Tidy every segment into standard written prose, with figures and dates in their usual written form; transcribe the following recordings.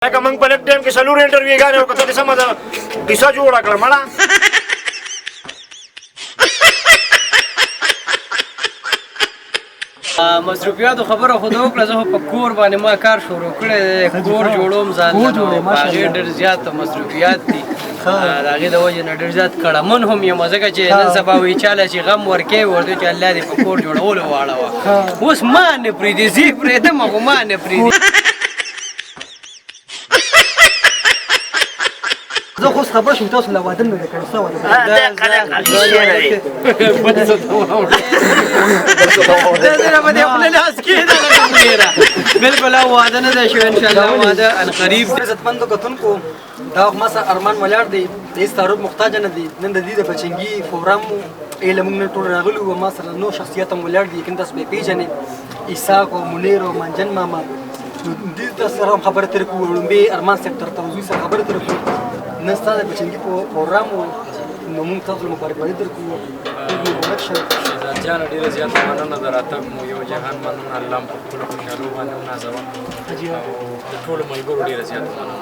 لکه موږ په لږ ټایم کې څلور انټرویوګانې وکړلې سمه ده کیسه جوړه کړه مړه مصروفیاتو خبره خو ده وکړه زه خو په کور باندې ما کار شروع کړی دی کور جوړوم ځان ته نو په هغې ډېر زیات مصروفیات دي د هغې د وجې نه ډېر زیات کړمن هم یم ځکه چې نن سبا وایي چاله چې غم ورکوي ورته چې الله دې په کور جوړولو واړوه اوس ما نه پرېږدي زه یې پرېږدم خو ما نه پرېږدي زه خو اوس خبر شوم تاسو له واده نه دی کړی څه واده بالکل واده نه دی شوی انشاءالله واده ان قریب دی عزتمندو کتونکو دا ما سره ارمان ولاړ دی د هېڅ تعارف محتاجه نه دی نن د دې د بچنګي پروګرام مو له موږ نه ټول راغلي وو ما سره نور شخصیت هم ولاړ دي یقین تاسو به یې پېژنئ اسحاق او منیر او منجن ماما دې تاسو سره هم خبرې ترې کوو لومبې ارمان صاحب تر توضیح سره خبرې ترې کوو نن ستا د بچنګي پروګرام و نو موږ تاسو له مبارکبادي درکوو مبارک شه شهزاد جان ډېره زیاته مننه د راتګ مو یو جهان مننه الله هم په خپلو خوشحالو باندې ونازوه او د ټولو ملګرو ډېره زیاته مننه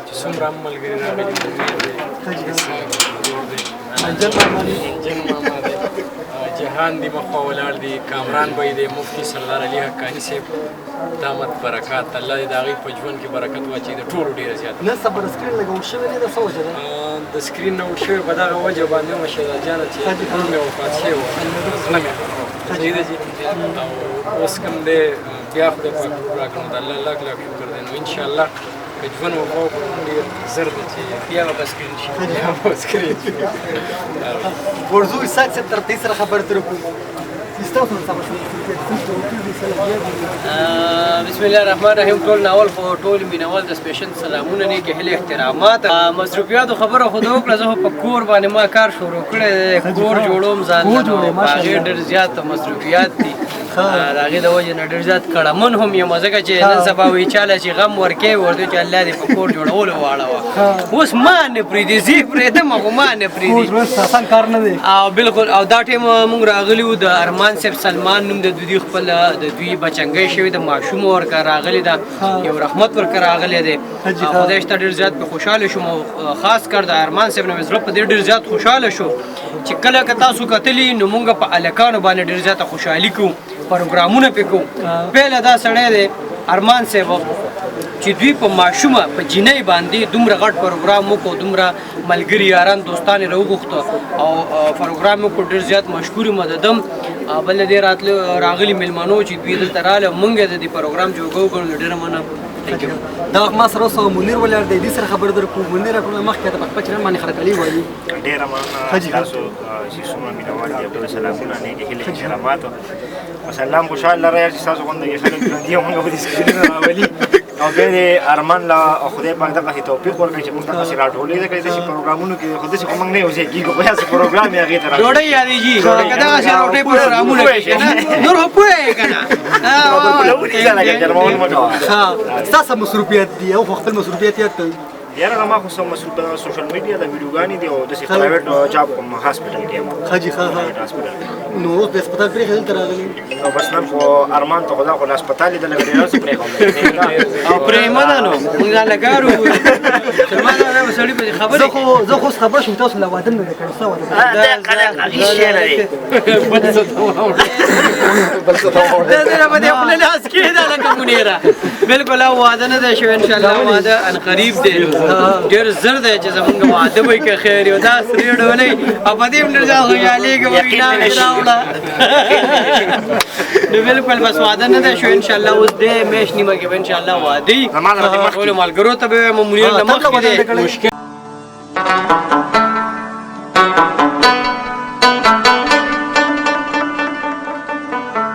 چې څومره هم ملګري راغلي منیر دی انجن ماما دی جهان دی مخوا ولاړ دی کامران بی دی مفتی سردار علي حقاني صاحب دامت برکات الله دې د هغوی په ژوند کې برکت واچوي د ټولو ډېره زیاته نن سبا سکرین لګول شوی دی د څه وجه ده د سکرین نه وټ شوی په دغه وجه باندې وم شهزاد جانه چې زړه مې وفات شوی و زړه مې صحیح ده جي او اوس کوم دی بیا خدای پاک راکړو د الله لاک لاک شکر دی نو انشاءالله که ژوند وفا وکړو ډېر زر ده چې بیا به سکرین شي بیا به سکرین شي ورځو اسحاق صاحب تر دې سره خبرې ترې کوو بسم الله الرحمن الرحیم ټول ناول خو ټول مینوال د سپیشل سلامونه نیکې هیلې احترامات مصروفیاتو خبره خو ده وکړه زه خو په کور باندې ما کار شروع کړی دی کور جوړوم ځان ته نو په هغې ډېر زیات مصروفیات دي د هغې د وجې نه ډېر زیات کړمن هم یم ځکه چې نن سبا وایي چاله چې غم ورکوي ورته چې الله دې په کور جوړولو واړوه اوس ما نه پرېږدي زه یې پرېږدم خو ما نه پرېږدي آسان کار نه دی او بالکل او دا ټایم موږ راغلي وو د ارمان صاحب سلمان نوم د دوی خپل د دوی بچنګی شوی د ماشوم ورکه راغلی ده یو رحمت ورکه راغلی دی خدای شته ډېر زیات په خوشحاله شوم او خاص کر د ارمان صاحب نه مې زړه په دې ډېر زیات خوشحاله شو چې کله که تاسو کتلي نو موږ په هلکانو باندې ډېر زیاته خوشحالي کوو پروګرامونه پې کوو پهله دا سړی دی ارمان صاحب چې دوی په ماشومه په جینۍ باندې دومره غټ پروګرام وکړو دومره ملګري یاران دوستان یې راوغوښته او پروګرام یې وکړو ډېر زیات مشکور یم د دم بل دې راغلي مېلمنو چې دوی دلته راغله موږ یې د دې پروګرام جوړ کړو ډېره مننه دا وخت ما سره اوس منیر ولاړ دی دې سره خبرې در کوو منیر ټوله مخکې ته په خپل چرن باندې خرکلي وایي ډېره مننه تاسو چې څومره مینوال دي ټول سلامونه نیکې هیلې احترامات بس الله هم خوشحاله رایاست چې تاسو غونډه کې خلک ژوندي او موږ به دې سکرینونه راولي او بیا دې ارمان له خدای پاک دغسې توفیق ورکړي چې موږ دغسې راټولې ځکه داسې پروګرامونو کې خو داسې خو موږ نه یوځای کېږو خو داسې پروګرام یې هغې ته راځو ډوډۍ یادېږي که دغسې روټۍ پروګرامونه کې که نه نور خو پوهېږې که نه ستاسو مصروفیت دي او خو خپل مصروفیت یاد کوي یاره زما خو سوشل میډیا د ویډیوګانې دي او داسې پرایویټ جاب کوم هاسپټل کې یم نو اوس د هسپتال پرېښې دلته راغلي او بس نن خو ارمان ته خو دا خو د هسپتال لیدلی ډېر څه پرېښود او پرېمنه نو موږ دا لګارو سلمان دا به سړي پسې خبرې زه خو اوس خبر شوم تاسو له واده نه دی کړی څه واده بالکل واده نه دی شوی انشاءالله واده ان قریب دی ډېر زر دی چې زمونږ واده به که خیر یو دا سرې ډولۍ او په دې هم ډېر زیات خوشحالېږم انعام یې راوړه نو بالکل بس واده نه دی شوی انشاءالله اوس دی میاشت نیمه کې به انشاءالله واده وي ټولو ملګرو ته به وایم منیر نه مخکې دی